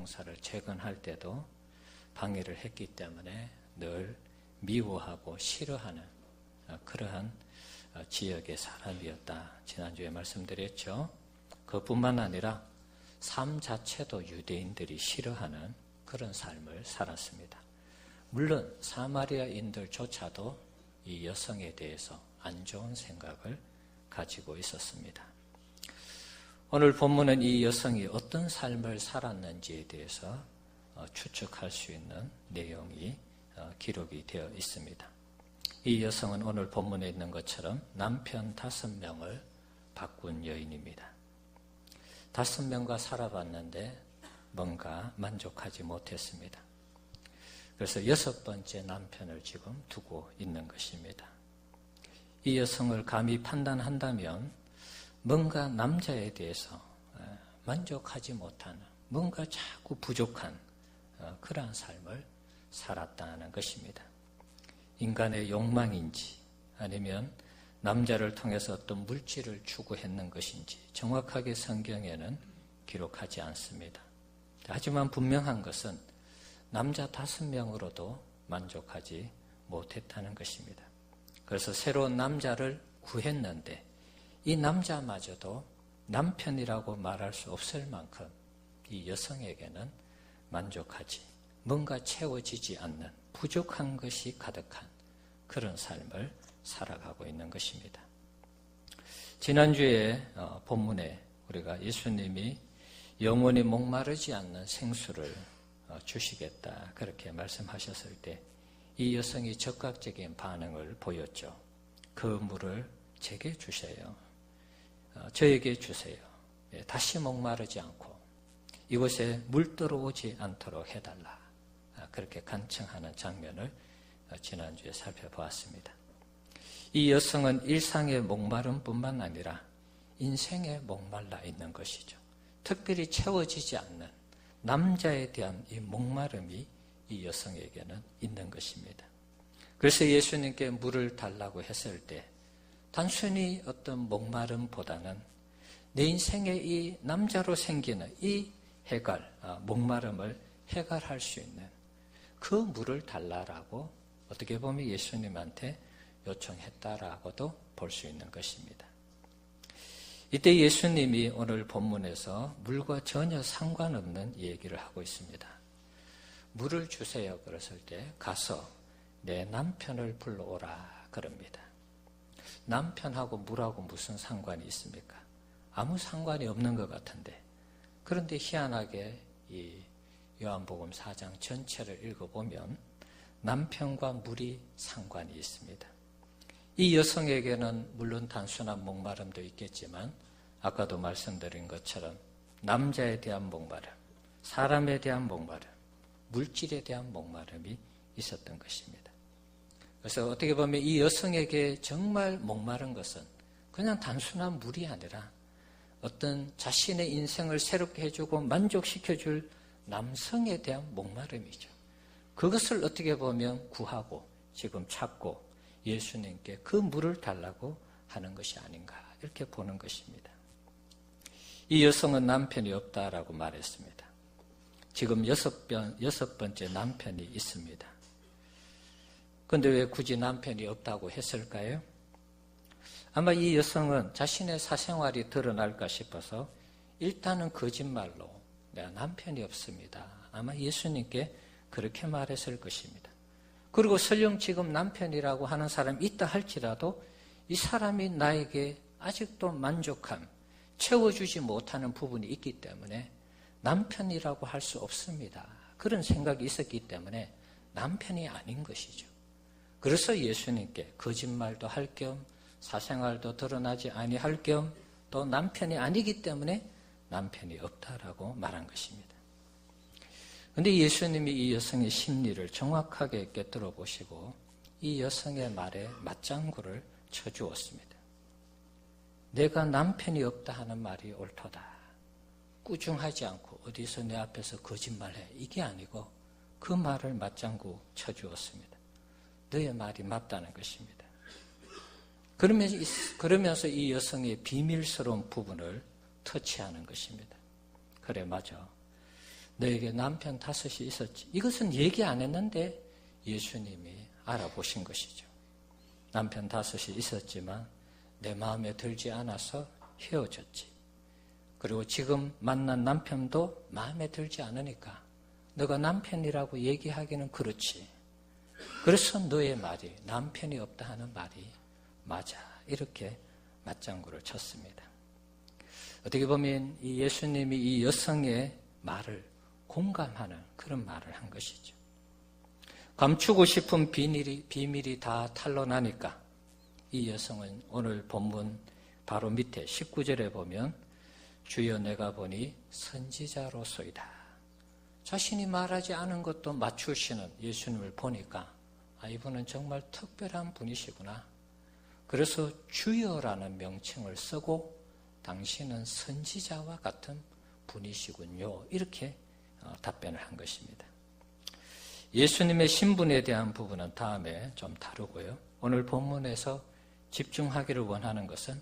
형사를 재건할 때도 방해를 했기 때문에 늘 미워하고 싫어하는 그러한 지역의 사람이었다. 지난주에 말씀드렸죠. 그뿐만 아니라 삶 자체도 유대인들이 싫어하는 그런 삶을 살았습니다. 물론 사마리아인들조차도 이 여성에 대해서 안 좋은 생각을 가지고 있었습니다. 오늘 본문은 이 여성이 어떤 삶을 살았는지에 대해서 추측할 수 있는 내용이 기록이 되어 있습니다. 이 여성은 오늘 본문에 있는 것처럼 남편 5명을 바꾼 여인입니다. 5명과 살아봤는데 뭔가 만족하지 못했습니다. 그래서 6번째 남편을 지금 두고 있는 것입니다. 이 여성을 감히 판단한다면 뭔가 남자에 대해서 만족하지 못하는, 뭔가 자꾸 부족한 그러한 삶을 살았다는 것입니다. 인간의 욕망인지 아니면 남자를 통해서 어떤 물질을 추구했는 것인지 정확하게 성경에는 기록하지 않습니다. 하지만 분명한 것은 남자 5명으로도 만족하지 못했다는 것입니다. 그래서 새로운 남자를 구했는데 이 남자마저도 남편이라고 말할 수 없을 만큼 이 여성에게는 만족하지, 뭔가 채워지지 않는 부족한 것이 가득한 그런 삶을 살아가고 있는 것입니다. 지난주에 본문에 우리가 예수님이 영원히 목마르지 않는 생수를 주시겠다 그렇게 말씀하셨을 때 이 여성이 적극적인 반응을 보였죠. 그 물을 제게 주세요. 저에게 주세요. 다시 목마르지 않고 이곳에 물 들어오지 않도록 해달라. 그렇게 간청하는 장면을 지난주에 살펴보았습니다. 이 여성은 일상의 목마름뿐만 아니라 인생에 목말라 있는 것이죠. 특별히 채워지지 않는 남자에 대한 이 목마름이 이 여성에게는 있는 것입니다. 그래서 예수님께 물을 달라고 했을 때 단순히 어떤 목마름보다는 내 인생에 이 남자로 생기는 이 목마름을 해결할 수 있는 그 물을 달라라고 어떻게 보면 예수님한테 요청했다라고도 볼 수 있는 것입니다. 이때 예수님이 오늘 본문에서 물과 전혀 상관없는 얘기를 하고 있습니다. 물을 주세요 그랬을 때 가서 내 남편을 불러오라 그럽니다. 남편하고 물하고 무슨 상관이 있습니까? 아무 상관이 없는 것 같은데, 그런데 희한하게 이 요한복음 4장 전체를 읽어보면 남편과 물이 상관이 있습니다. 이 여성에게는 물론 단순한 목마름도 있겠지만 아까도 말씀드린 것처럼 남자에 대한 목마름, 사람에 대한 목마름, 물질에 대한 목마름이 있었던 것입니다. 그래서 어떻게 보면 이 여성에게 정말 목마른 것은 그냥 단순한 물이 아니라 어떤 자신의 인생을 새롭게 해주고 만족시켜줄 남성에 대한 목마름이죠. 그것을 어떻게 보면 구하고 지금 찾고 예수님께 그 물을 달라고 하는 것이 아닌가 이렇게 보는 것입니다. 이 여성은 남편이 없다라고 말했습니다. 지금 6번째 남편이 있습니다. 그런데 왜 굳이 남편이 없다고 했을까요? 아마 이 여성은 자신의 사생활이 드러날까 싶어서 일단은 거짓말로 내가 남편이 없습니다. 아마 예수님께 그렇게 말했을 것입니다. 그리고 설령 지금 남편이라고 하는 사람이 있다 할지라도 이 사람이 나에게 아직도 만족함, 채워주지 못하는 부분이 있기 때문에 남편이라고 할 수 없습니다. 그런 생각이 있었기 때문에 남편이 아닌 것이죠. 그래서 예수님께 거짓말도 할 겸 사생활도 드러나지 아니할 겸 또 남편이 아니기 때문에 남편이 없다라고 말한 것입니다. 그런데 예수님이 이 여성의 심리를 정확하게 꿰뚫어 보시고 이 여성의 말에 맞장구를 쳐주었습니다. 내가 남편이 없다 하는 말이 옳도다. 꾸중하지 않고 어디서 내 앞에서 거짓말해. 이게 아니고 그 말을 맞장구 쳐주었습니다. 너의 말이 맞다는 것입니다. 그러면서 이 여성의 비밀스러운 부분을 터치하는 것입니다. 그래, 맞아. 너에게 남편 5이 있었지. 이것은 얘기 안 했는데 예수님이 알아보신 것이죠. 남편 5이 있었지만 내 마음에 들지 않아서 헤어졌지. 그리고 지금 만난 남편도 마음에 들지 않으니까 너가 남편이라고 얘기하기는 그렇지. 그래서 너의 말이 남편이 없다 하는 말이 맞아. 이렇게 맞장구를 쳤습니다. 어떻게 보면 이 예수님이 이 여성의 말을 공감하는 그런 말을 한 것이죠. 감추고 싶은 비밀이 다 탄로나니까 이 여성은 오늘 본문 바로 밑에 19절에 보면 주여 내가 보니 선지자로소이다. 자신이 말하지 않은 것도 맞추시는 예수님을 보니까 이분은 정말 특별한 분이시구나. 그래서 주여라는 명칭을 쓰고 당신은 선지자와 같은 분이시군요. 이렇게 답변을 한 것입니다. 예수님의 신분에 대한 부분은 다음에 좀 다루고요. 오늘 본문에서 집중하기를 원하는 것은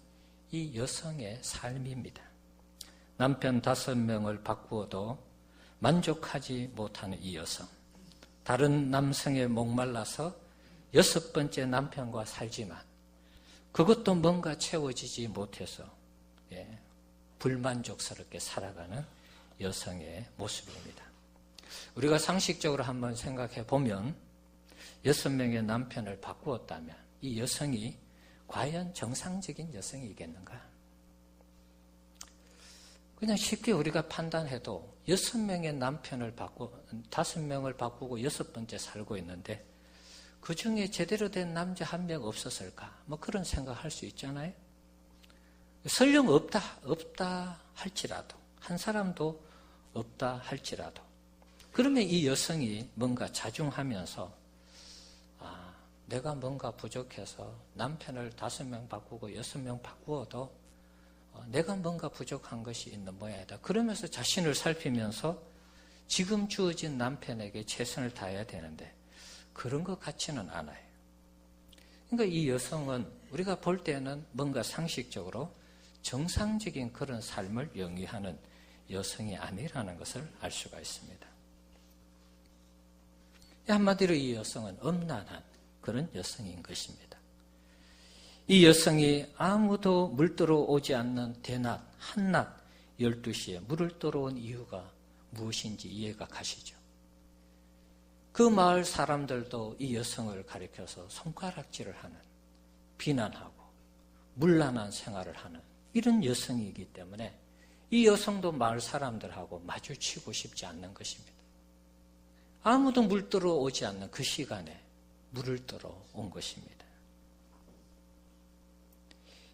이 여성의 삶입니다. 남편 5명을 바꾸어도 만족하지 못하는 이 여성. 다른 남성에 목말라서 6번째 남편과 살지만 그것도 뭔가 채워지지 못해서 불만족스럽게 살아가는 여성의 모습입니다. 우리가 상식적으로 한번 생각해 보면 6명의 남편을 바꾸었다면 이 여성이 과연 정상적인 여성이겠는가? 그냥 쉽게 우리가 판단해도 6명의 남편을 5명을 바꾸고 6번째 살고 있는데 그 중에 제대로 된 남자 1명 없었을까? 뭐 그런 생각할 수 있잖아요. 설령 없다 할지라도 한 사람도 없다 할지라도 그러면 이 여성이 뭔가 자중하면서 내가 뭔가 부족해서 남편을 5명 바꾸고 6명 바꾸어도 내가 뭔가 부족한 것이 있는 모양이다. 그러면서 자신을 살피면서 지금 주어진 남편에게 최선을 다해야 되는데 그런 것 같지는 않아요. 그러니까 이 여성은 우리가 볼 때는 뭔가 상식적으로 정상적인 그런 삶을 영위하는 여성이 아니라는 것을 알 수가 있습니다. 한마디로 이 여성은 엄란한 그런 여성인 것입니다. 이 여성이 아무도 물들어 오지 않는 대낮, 한낮 12시에 물을 떨어온 이유가 무엇인지 이해가 가시죠. 그 마을 사람들도 이 여성을 가리켜서 손가락질을 하는, 비난하고 문란한 생활을 하는 이런 여성이기 때문에 이 여성도 마을 사람들하고 마주치고 싶지 않는 것입니다. 아무도 물들어 오지 않는 그 시간에 물을 떨어 온 것입니다.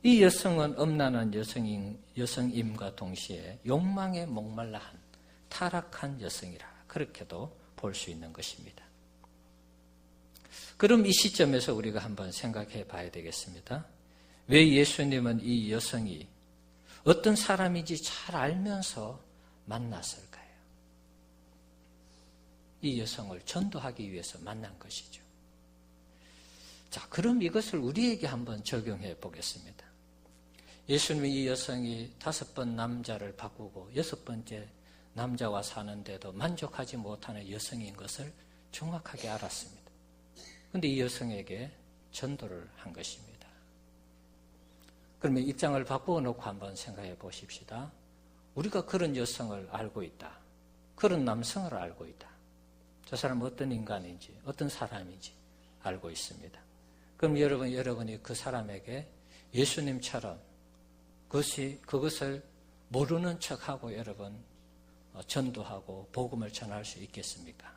이 여성은 엄란한 여성임과 동시에 욕망에 목말라 한 타락한 여성이라 그렇게도 볼 수 있는 것입니다. 그럼 이 시점에서 우리가 한번 생각해 봐야 되겠습니다. 왜 예수님은 이 여성이 어떤 사람인지 잘 알면서 만났을까요? 이 여성을 전도하기 위해서 만난 것이죠. 자, 그럼 이것을 우리에게 한번 적용해 보겠습니다. 예수님이 이 여성이 5번 남자를 바꾸고 6번째 남자와 사는데도 만족하지 못하는 여성인 것을 정확하게 알았습니다. 그런데 이 여성에게 전도를 한 것입니다. 그러면 입장을 바꾸어 놓고 한번 생각해 보십시다. 우리가 그런 여성을 알고 있다. 그런 남성을 알고 있다. 저 사람은 어떤 인간인지, 어떤 사람인지 알고 있습니다. 그럼 여러분이 그 사람에게 예수님처럼 그것을 모르는 척하고 여러분 전도하고 복음을 전할 수 있겠습니까?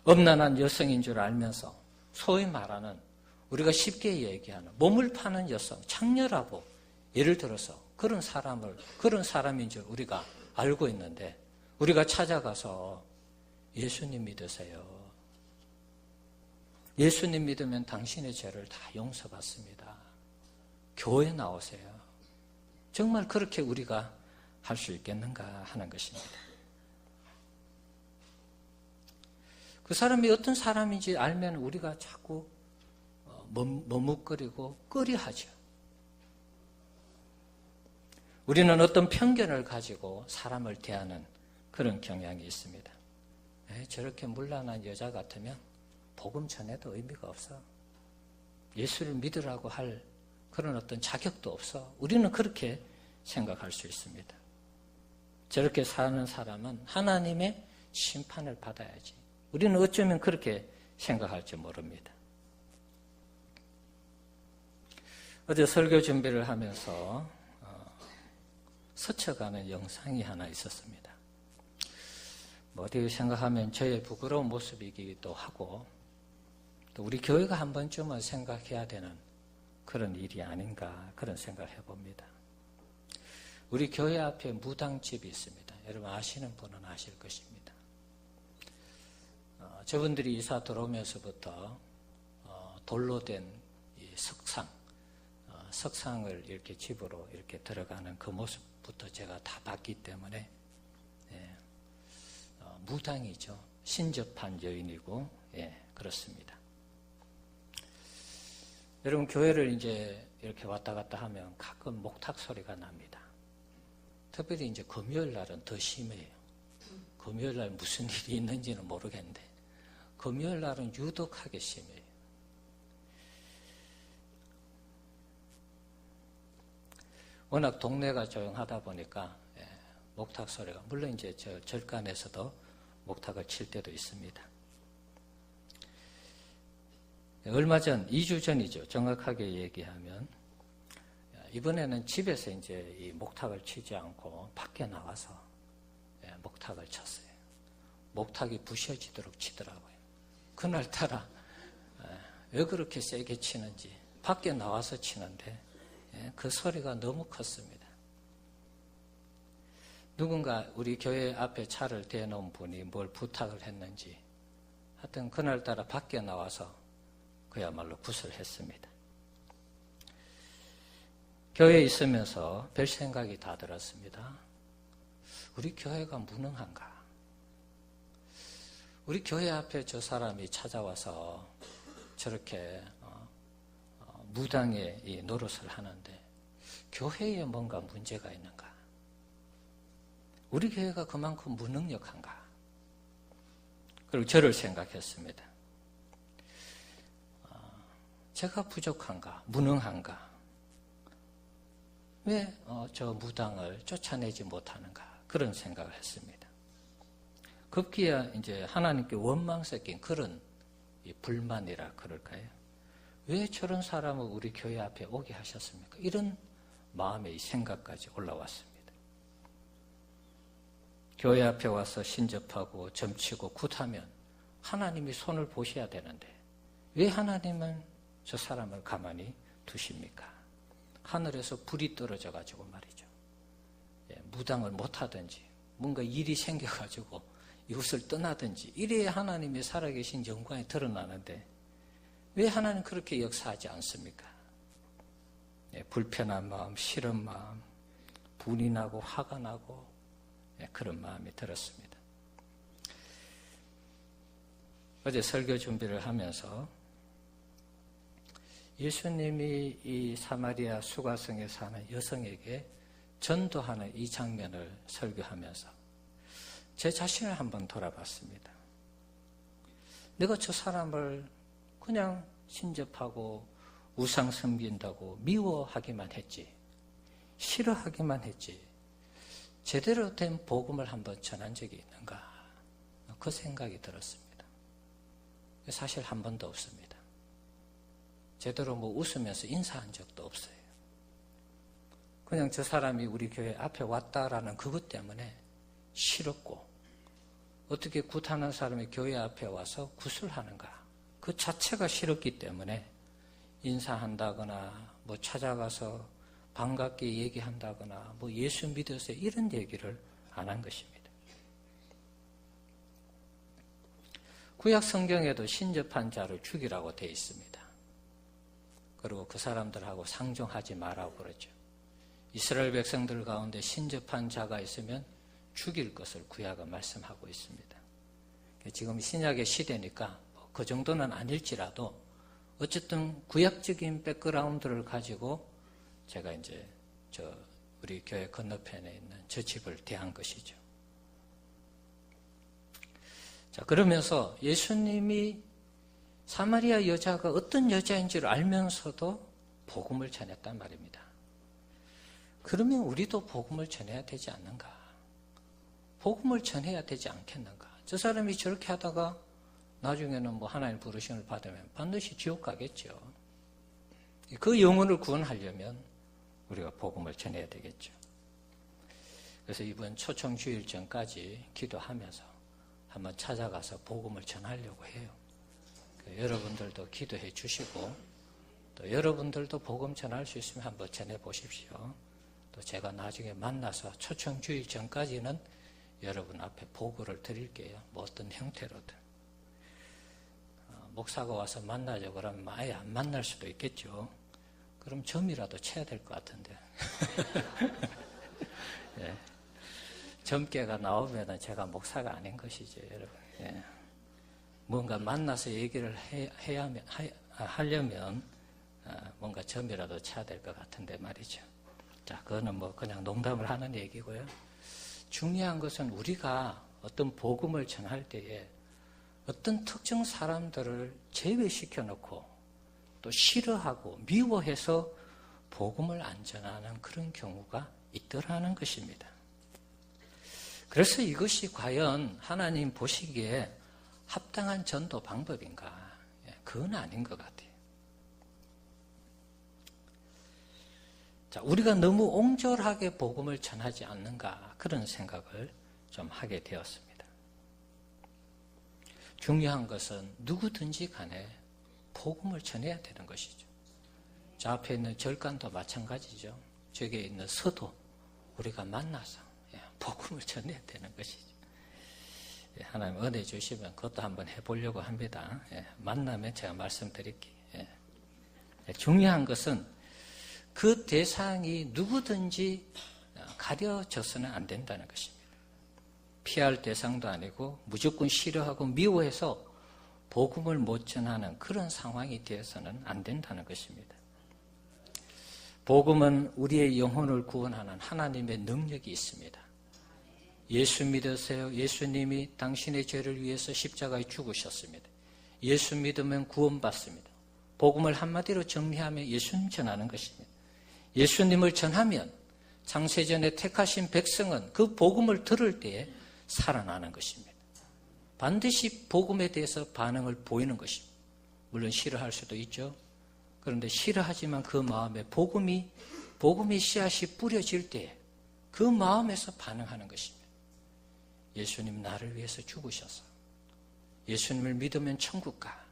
엄란한 여성인 줄 알면서 소위 말하는 우리가 쉽게 얘기하는 몸을 파는 여성, 창녀라고 예를 들어서 그런 사람인 줄 우리가 알고 있는데 우리가 찾아가서 예수님 믿으세요. 예수님 믿으면 당신의 죄를 다 용서받습니다. 교회 나오세요. 정말 그렇게 우리가 할 수 있겠는가 하는 것입니다. 그 사람이 어떤 사람인지 알면 우리가 자꾸 머뭇거리고 꺼려하죠. 우리는 어떤 편견을 가지고 사람을 대하는 그런 경향이 있습니다. 저렇게 문란한 여자 같으면 복음 전해도 의미가 없어. 예수를 믿으라고 할 그런 어떤 자격도 없어. 우리는 그렇게 생각할 수 있습니다. 저렇게 사는 사람은 하나님의 심판을 받아야지. 우리는 어쩌면 그렇게 생각할지 모릅니다. 어제 설교 준비를 하면서 스쳐가는 영상이 하나 있었습니다. 어떻게 생각하면 저의 부끄러운 모습이기도 하고 또 우리 교회가 한 번쯤은 생각해야 되는 그런 일이 아닌가 그런 생각을 해봅니다. 우리 교회 앞에 무당집이 있습니다. 여러분 아시는 분은 아실 것입니다. 저분들이 이사 들어오면서부터 돌로 된 이 석상을 이렇게 집으로 이렇게 들어가는 그 모습부터 제가 다 봤기 때문에 무당이죠. 신접한 여인이고 그렇습니다. 여러분 교회를 이제 이렇게 왔다 갔다 하면 가끔 목탁 소리가 납니다. 특별히 이제 금요일 날은 더 심해요. 금요일 날 무슨 일이 있는지는 모르겠는데 금요일 날은 유독하게 심해요. 워낙 동네가 조용하다 보니까 목탁 소리가 물론 이제 저 절간에서도 목탁을 칠 때도 있습니다. 얼마 전 2주 전이죠. 정확하게 얘기하면 이번에는 집에서 이제 이 목탁을 치지 않고 밖에 나와서 목탁을 쳤어요. 목탁이 부셔지도록 치더라고요. 그날따라 왜 그렇게 세게 치는지 밖에 나와서 치는데 그 소리가 너무 컸습니다. 누군가 우리 교회 앞에 차를 대놓은 분이 뭘 부탁을 했는지 하여튼 그날따라 밖에 나와서 그야말로 굿을 했습니다. 교회에 있으면서 별 생각이 다 들었습니다. 우리 교회가 무능한가? 우리 교회 앞에 저 사람이 찾아와서 저렇게 무당의 이 노릇을 하는데 교회에 뭔가 문제가 있는가? 우리 교회가 그만큼 무능력한가? 그리고 저를 생각했습니다. 제가 부족한가? 무능한가? 왜 저 무당을 쫓아내지 못하는가? 그런 생각을 했습니다. 급기야 이제 하나님께 원망 섞인 그런 불만이라 그럴까요? 왜 저런 사람을 우리 교회 앞에 오게 하셨습니까? 이런 마음의 생각까지 올라왔습니다. 교회 앞에 와서 신접하고 점치고 굿하면 하나님이 손을 보셔야 되는데 왜 하나님은 저 사람을 가만히 두십니까? 하늘에서 불이 떨어져 가지고 말이죠. 무당을 못하든지 뭔가 일이 생겨가지고 이곳을 떠나든지 이래야 하나님의 살아계신 영광이 드러나는데 왜 하나님 그렇게 역사하지 않습니까? 불편한 마음, 싫은 마음, 분이 나고 화가 나고 그런 마음이 들었습니다. 어제 설교 준비를 하면서 예수님이 이 사마리아 수가성에 사는 여성에게 전도하는 이 장면을 설교하면서 제 자신을 한번 돌아봤습니다. 내가 저 사람을 그냥 신접하고 우상 섬긴다고 미워하기만 했지, 싫어하기만 했지, 제대로 된 복음을 한번 전한 적이 있는가? 그 생각이 들었습니다. 사실 한 번도 없습니다. 제대로 웃으면서 인사한 적도 없어요. 그냥 저 사람이 우리 교회 앞에 왔다라는 그것 때문에 싫었고, 어떻게 굿하는 사람이 교회 앞에 와서 굿을 하는가? 그 자체가 싫었기 때문에 인사한다거나 찾아가서 반갑게 얘기한다거나 예수 믿으세요 이런 얘기를 안 한 것입니다. 구약 성경에도 신접한 자를 죽이라고 되어 있습니다. 그리고 그 사람들하고 상종하지 말라고 그러죠. 이스라엘 백성들 가운데 신접한 자가 있으면 죽일 것을 구약은 말씀하고 있습니다. 지금 신약의 시대니까 그 정도는 아닐지라도 어쨌든 구약적인 백그라운드를 가지고 제가 이제 우리 교회 건너편에 있는 저 집을 대한 것이죠. 자, 그러면서 예수님이 사마리아 여자가 어떤 여자인지를 알면서도 복음을 전했단 말입니다. 그러면 우리도 복음을 전해야 되지 않는가? 복음을 전해야 되지 않겠는가? 저 사람이 저렇게 하다가 나중에는 뭐 하나님 부르심을 받으면 반드시 지옥 가겠죠. 그 영혼을 구원하려면 우리가 복음을 전해야 되겠죠. 그래서 이번 초청주일 전까지 기도하면서 한번 찾아가서 복음을 전하려고 해요. 여러분들도 기도해 주시고 또 여러분들도 복음 전할 수 있으면 한번 전해 보십시오. 또 제가 나중에 만나서 초청주일 전까지는 여러분 앞에 보고를 드릴게요. 뭐 어떤 형태로든. 목사가 와서 만나죠. 그러면 아예 안 만날 수도 있겠죠. 그럼 점이라도 쳐야 될 것 같은데. 예. 점괘가 나오면 제가 목사가 아닌 것이죠, 여러분. 예. 뭔가 만나서 얘기를 하려면 뭔가 점이라도 쳐야 될 것 같은데 말이죠. 자, 그거는 뭐 그냥 농담을 하는 얘기고요. 중요한 것은 우리가 어떤 복음을 전할 때에 어떤 특정 사람들을 제외시켜 놓고 또 싫어하고 미워해서 복음을 안 전하는 그런 경우가 있더라는 것입니다. 그래서 이것이 과연 하나님 보시기에 합당한 전도 방법인가? 그건 아닌 것 같아요. 자, 우리가 너무 옹졸하게 복음을 전하지 않는가? 그런 생각을 좀 하게 되었습니다. 중요한 것은 누구든지 간에 복음을 전해야 되는 것이죠. 저 앞에 있는 절간도 마찬가지죠. 저기에 있는 서도 우리가 만나서 복음을 전해야 되는 것이죠. 하나님 은혜 주시면 그것도 한번 해보려고 합니다. 만나면 제가 말씀드릴게요. 중요한 것은 그 대상이 누구든지 가려져서는 안 된다는 것입니다. 피할 대상도 아니고 무조건 싫어하고 미워해서 복음을 못 전하는 그런 상황이 되어서는 안 된다는 것입니다. 복음은 우리의 영혼을 구원하는 하나님의 능력이 있습니다. 예수 믿으세요. 예수님이 당신의 죄를 위해서 십자가에 죽으셨습니다. 예수 믿으면 구원받습니다. 복음을 한마디로 정리하면 예수님 전하는 것입니다. 예수님을 전하면 창세전에 택하신 백성은 그 복음을 들을 때에 살아나는 것입니다. 반드시 복음에 대해서 반응을 보이는 것입니다. 물론 싫어할 수도 있죠. 그런데 싫어하지만 그 마음에 복음이 씨앗이 뿌려질 때에 그 마음에서 반응하는 것입니다. 예수님 나를 위해서 죽으셔서 예수님을 믿으면 천국 가.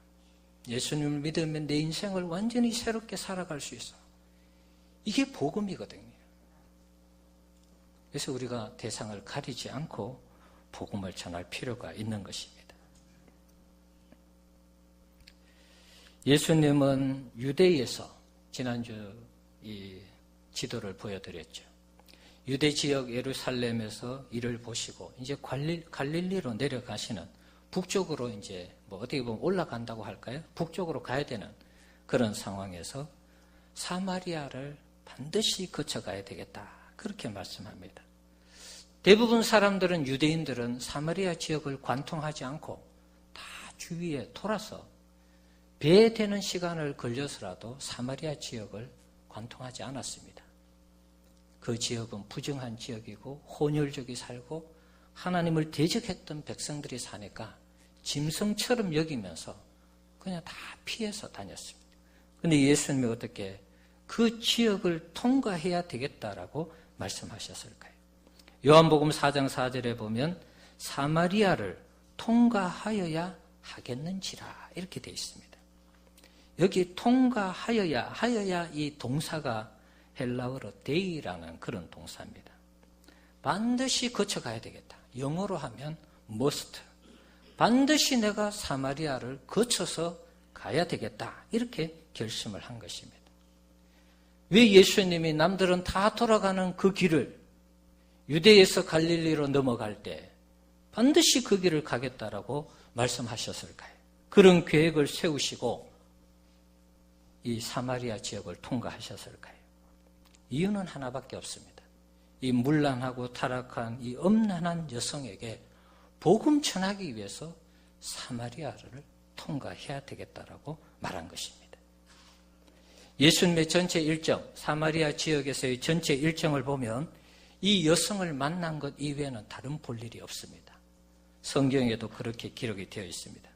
예수님을 믿으면 내 인생을 완전히 새롭게 살아갈 수 있어. 이게 복음이거든요. 그래서 우리가 대상을 가리지 않고 복음을 전할 필요가 있는 것입니다. 예수님은 유대에서 지난주 이 지도를 보여드렸죠. 유대 지역 예루살렘에서 일을 보시고 이제 갈릴리로 내려가시는 북쪽으로 이제 뭐 어떻게 보면 올라간다고 할까요? 북쪽으로 가야 되는 그런 상황에서 사마리아를 반드시 거쳐가야 되겠다. 그렇게 말씀합니다. 대부분 사람들은 유대인들은 사마리아 지역을 관통하지 않고 다 주위에 돌아서 배 되는 시간을 걸려서라도 사마리아 지역을 관통하지 않았습니다. 그 지역은 부정한 지역이고 혼혈족이 살고 하나님을 대적했던 백성들이 사니까 짐승처럼 여기면서 그냥 다 피해서 다녔습니다. 그런데 예수님이 어떻게 그 지역을 통과해야 되겠다라고 말씀하셨을까요? 요한복음 4장 4절에 보면 사마리아를 통과하여야 하겠는지라 이렇게 되어 있습니다. 여기 하여야 이 동사가 헬라어로 데이라는 그런 동사입니다. 반드시 거쳐가야 되겠다. 영어로 하면 must. 반드시 내가 사마리아를 거쳐서 가야 되겠다. 이렇게 결심을 한 것입니다. 왜 예수님이 남들은 다 돌아가는 그 길을 유대에서 갈릴리로 넘어갈 때 반드시 그 길을 가겠다라고 말씀하셨을까요? 그런 계획을 세우시고 이 사마리아 지역을 통과하셨을까요? 이유는 하나밖에 없습니다. 이 문란하고 타락한 이 엄난한 여성에게 복음 전하기 위해서 사마리아를 통과해야 되겠다라고 말한 것입니다. 예수님의 전체 일정, 사마리아 지역에서의 전체 일정을 보면 이 여성을 만난 것 이외에는 다른 볼 일이 없습니다. 성경에도 그렇게 기록이 되어 있습니다.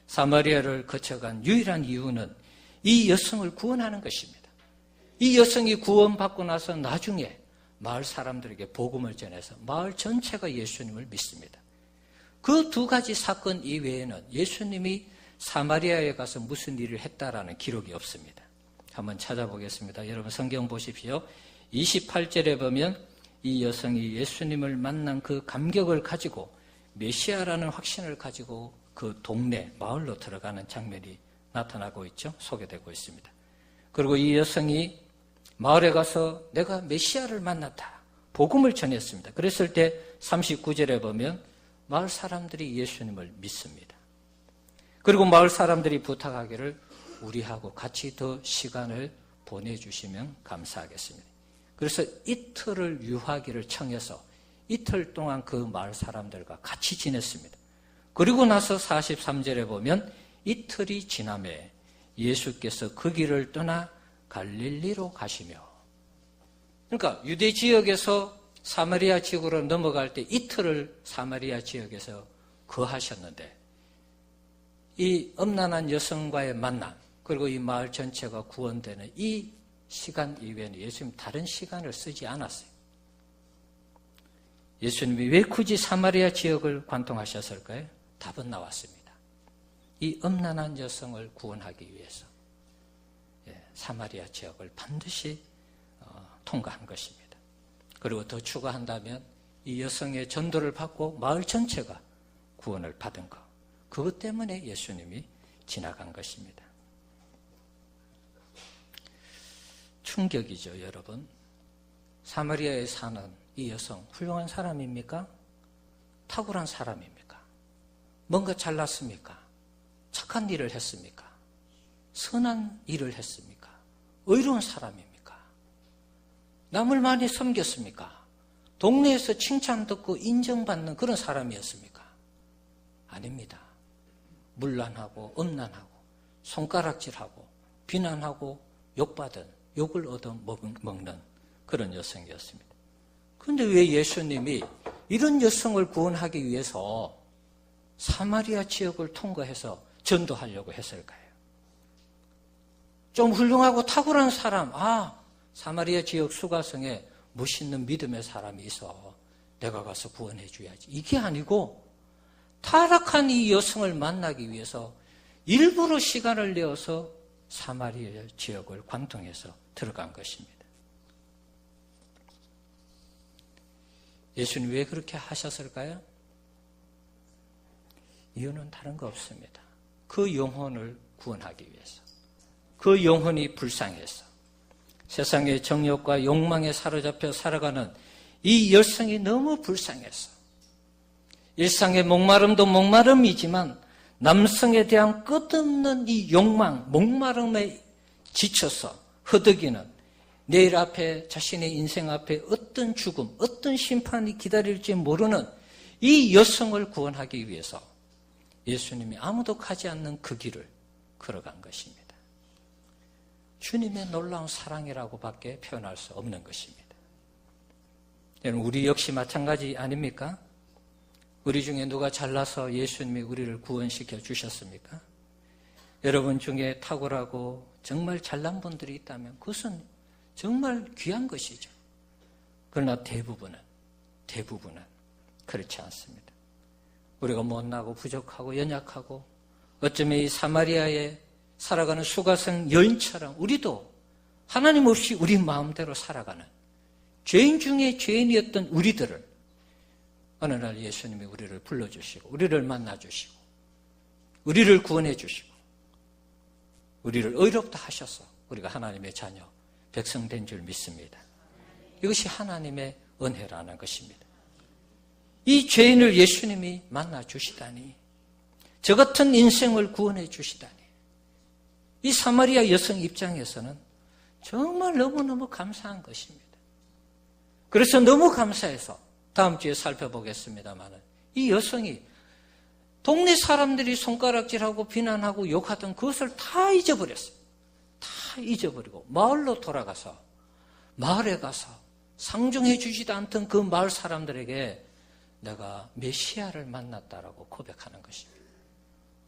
사마리아를 거쳐간 유일한 이유는 이 여성을 구원하는 것입니다. 이 여성이 구원받고 나서 나중에 마을 사람들에게 복음을 전해서 마을 전체가 예수님을 믿습니다. 그 두 가지 사건 이외에는 예수님이 사마리아에 가서 무슨 일을 했다라는 기록이 없습니다. 한번 찾아보겠습니다. 여러분 성경 보십시오. 28절에 보면 이 여성이 예수님을 만난 그 감격을 가지고 메시아라는 확신을 가지고 그 동네, 마을로 들어가는 장면이 나타나고 있죠. 소개되고 있습니다. 그리고 이 여성이 마을에 가서 내가 메시아를 만났다. 복음을 전했습니다. 그랬을 때 39절에 보면 마을 사람들이 예수님을 믿습니다. 그리고 마을 사람들이 부탁하기를 우리하고 같이 더 시간을 보내주시면 감사하겠습니다. 그래서 이틀을 유하기를 청해서 이틀 동안 그 마을 사람들과 같이 지냈습니다. 그리고 나서 43절에 보면 이틀이 지남에 예수께서 그 길을 떠나 갈릴리로 가시며, 그러니까 유대 지역에서 사마리아 지역으로 넘어갈 때 이틀을 사마리아 지역에서 거하셨는데 이 음란한 여성과의 만남 그리고 이 마을 전체가 구원되는 이 시간 이외에는 예수님 다른 시간을 쓰지 않았어요. 예수님이 왜 굳이 사마리아 지역을 관통하셨을까요? 답은 나왔습니다. 이 음란한 여성을 구원하기 위해서 사마리아 지역을 반드시 통과한 것입니다. 그리고 더 추가한다면 이 여성의 전도를 받고 마을 전체가 구원을 받은 것, 그것 때문에 예수님이 지나간 것입니다. 충격이죠, 여러분. 사마리아에 사는 이 여성 훌륭한 사람입니까? 탁월한 사람입니까? 뭔가 잘났습니까? 착한 일을 했습니까? 선한 일을 했습니까? 의로운 사람입니까? 남을 많이 섬겼습니까? 동네에서 칭찬 듣고 인정받는 그런 사람이었습니까? 아닙니다. 문란하고 음란하고 손가락질하고 비난하고 욕받은 욕을 얻어먹는 그런 여성이었습니다. 그런데 왜 예수님이 이런 여성을 구원하기 위해서 사마리아 지역을 통과해서 전도하려고 했을까요? 좀 훌륭하고 탁월한 사람, 사마리아 지역 수가성에 멋있는 믿음의 사람이 있어. 내가 가서 구원해 줘야지. 이게 아니고 타락한 이 여성을 만나기 위해서 일부러 시간을 내어서 사마리아 지역을 관통해서 들어간 것입니다. 예수님 왜 그렇게 하셨을까요? 이유는 다른 거 없습니다. 그 영혼을 구원하기 위해서. 그 영혼이 불쌍해서 세상의 정욕과 욕망에 사로잡혀 살아가는 이 여성이 너무 불쌍해서 일상의 목마름도 목마름이지만 남성에 대한 끝없는 이 욕망, 목마름에 지쳐서 허덕이는 내일 앞에 자신의 인생 앞에 어떤 죽음, 어떤 심판이 기다릴지 모르는 이 여성을 구원하기 위해서 예수님이 아무도 가지 않는 그 길을 걸어간 것입니다. 주님의 놀라운 사랑이라고밖에 표현할 수 없는 것입니다. 여러분, 우리 역시 마찬가지 아닙니까? 우리 중에 누가 잘나서 예수님이 우리를 구원시켜 주셨습니까? 여러분 중에 탁월하고 정말 잘난 분들이 있다면 그것은 정말 귀한 것이죠. 그러나 대부분은 그렇지 않습니다. 우리가 못나고 부족하고 연약하고 어쩌면 이 사마리아에 살아가는 수가성 여인처럼 우리도 하나님 없이 우리 마음대로 살아가는 죄인 중에 죄인이었던 우리들을 어느 날 예수님이 우리를 불러주시고 우리를 만나주시고 우리를 구원해 주시고 우리를 의롭다 하셔서 우리가 하나님의 자녀 백성 된 줄 믿습니다. 이것이 하나님의 은혜라는 것입니다. 이 죄인을 예수님이 만나주시다니, 저 같은 인생을 구원해 주시다니, 이 사마리아 여성 입장에서는 정말 너무너무 감사한 것입니다. 그래서 너무 감사해서 다음 주에 살펴보겠습니다만 이 여성이 동네 사람들이 손가락질하고 비난하고 욕하던 그것을 다 잊어버렸어요. 다 잊어버리고 마을로 돌아가서 마을에 가서 상종해 주지도 않던 그 마을 사람들에게 내가 메시아를 만났다라고 고백하는 것입니다.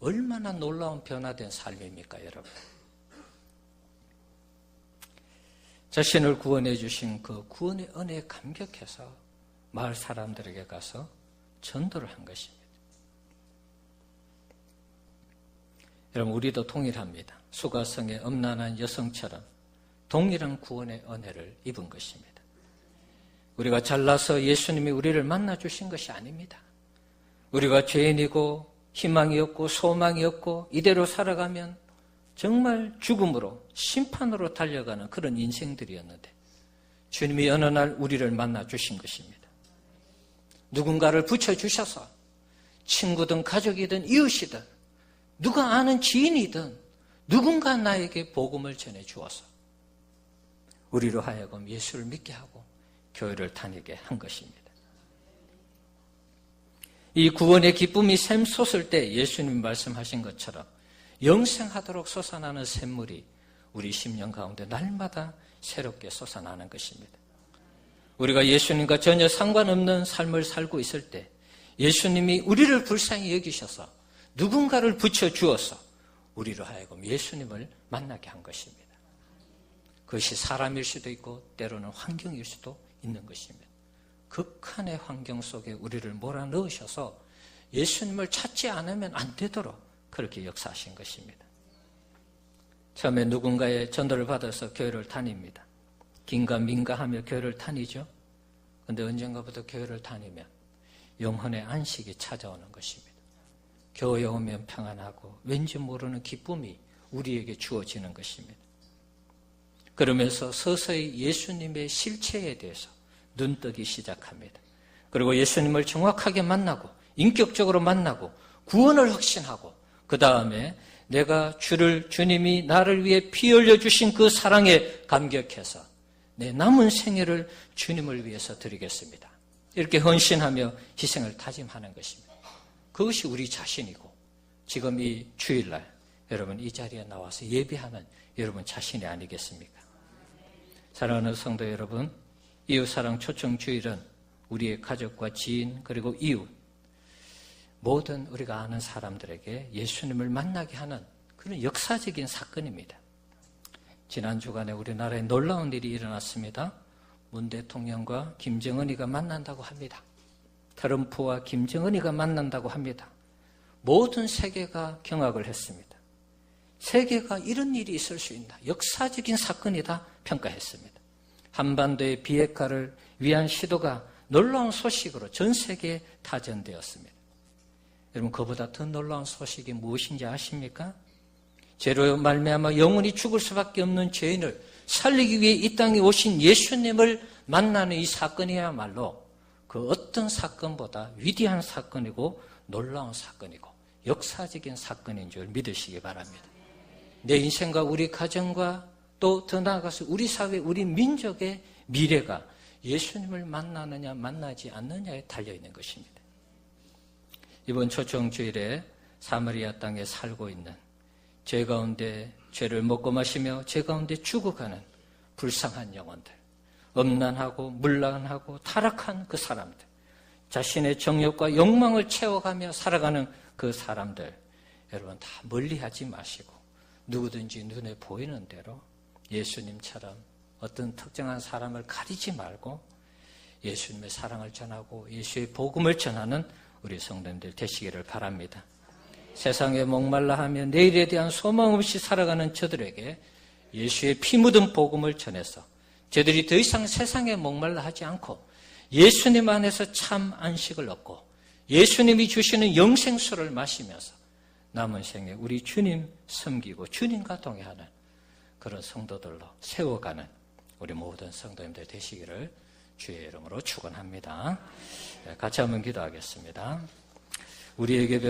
얼마나 놀라운 변화된 삶입니까, 여러분? 자신을 구원해 주신 그 구원의 은혜에 감격해서 마을 사람들에게 가서 전도를 한 것입니다. 여러분, 우리도 동일합니다. 수가성의 음란한 여성처럼 동일한 구원의 은혜를 입은 것입니다. 우리가 잘나서 예수님이 우리를 만나 주신 것이 아닙니다. 우리가 죄인이고 희망이 없고 소망이 없고 이대로 살아가면 정말 죽음으로 심판으로 달려가는 그런 인생들이었는데 주님이 어느 날 우리를 만나 주신 것입니다. 누군가를 붙여주셔서 친구든 가족이든 이웃이든 누가 아는 지인이든 누군가 나에게 복음을 전해 주어서 우리로 하여금 예수를 믿게 하고 교회를 다니게 한 것입니다. 이 구원의 기쁨이 샘솟을 때 예수님이 말씀하신 것처럼 영생하도록 솟아나는 샘물이 우리 심령 가운데 날마다 새롭게 솟아나는 것입니다. 우리가 예수님과 전혀 상관없는 삶을 살고 있을 때 예수님이 우리를 불쌍히 여기셔서 누군가를 붙여주어서 우리로 하여금 예수님을 만나게 한 것입니다. 그것이 사람일 수도 있고 때로는 환경일 수도 있는 것입니다. 극한의 환경 속에 우리를 몰아넣으셔서 예수님을 찾지 않으면 안 되도록 그렇게 역사하신 것입니다. 처음에 누군가의 전도를 받아서 교회를 다닙니다. 긴가민가하며 교회를 다니죠. 그런데 언젠가부터 교회를 다니면 영혼의 안식이 찾아오는 것입니다. 교회에 오면 평안하고 왠지 모르는 기쁨이 우리에게 주어지는 것입니다. 그러면서 서서히 예수님의 실체에 대해서 눈뜨기 시작합니다. 그리고 예수님을 정확하게 만나고 인격적으로 만나고 구원을 확신하고 그 다음에 내가 주님이 나를 위해 피 흘려주신 그 사랑에 감격해서 내 남은 생애를 주님을 위해서 드리겠습니다. 이렇게 헌신하며 희생을 다짐하는 것입니다. 그것이 우리 자신이고 지금 이 주일날 여러분 이 자리에 나와서 예배하는 여러분 자신이 아니겠습니까? 사랑하는 성도 여러분, 이웃사랑 초청주일은 우리의 가족과 지인 그리고 이웃 모든 우리가 아는 사람들에게 예수님을 만나게 하는 그런 역사적인 사건입니다. 지난 주간에 우리나라에 놀라운 일이 일어났습니다. 문 대통령과 김정은이가 만난다고 합니다. 트럼프와 김정은이가 만난다고 합니다. 모든 세계가 경악을 했습니다. 세계가 이런 일이 있을 수 있나 역사적인 사건이다 평가했습니다. 한반도의 비핵화를 위한 시도가 놀라운 소식으로 전 세계에 타전되었습니다. 여러분 그보다 더 놀라운 소식이 무엇인지 아십니까? 죄로 말미암아 영원히 죽을 수밖에 없는 죄인을 살리기 위해 이 땅에 오신 예수님을 만나는 이 사건이야말로 그 어떤 사건보다 위대한 사건이고 놀라운 사건이고 역사적인 사건인 줄 믿으시기 바랍니다. 내 인생과 우리 가정과 또 더 나아가서 우리 사회, 우리 민족의 미래가 예수님을 만나느냐 만나지 않느냐에 달려있는 것입니다. 이번 초청주일에 사마리아 땅에 살고 있는 죄 가운데 죄를 먹고 마시며 죄 가운데 죽어가는 불쌍한 영혼들, 음란하고 문란하고 타락한 그 사람들, 자신의 정욕과 욕망을 채워가며 살아가는 그 사람들, 여러분 다 멀리하지 마시고 누구든지 눈에 보이는 대로 예수님처럼 어떤 특정한 사람을 가리지 말고 예수님의 사랑을 전하고 예수의 복음을 전하는 우리 성도님들 되시기를 바랍니다. 세상에 목말라 하며 내일에 대한 소망 없이 살아가는 저들에게 예수의 피 묻은 복음을 전해서 저들이 더 이상 세상에 목말라 하지 않고 예수님 안에서 참 안식을 얻고 예수님이 주시는 영생수를 마시면서 남은 생에 우리 주님 섬기고 주님과 동행하는 그런 성도들로 세워가는 우리 모든 성도님들 되시기를 주의 이름으로 축원합니다. 같이 한번 기도하겠습니다. 우리에게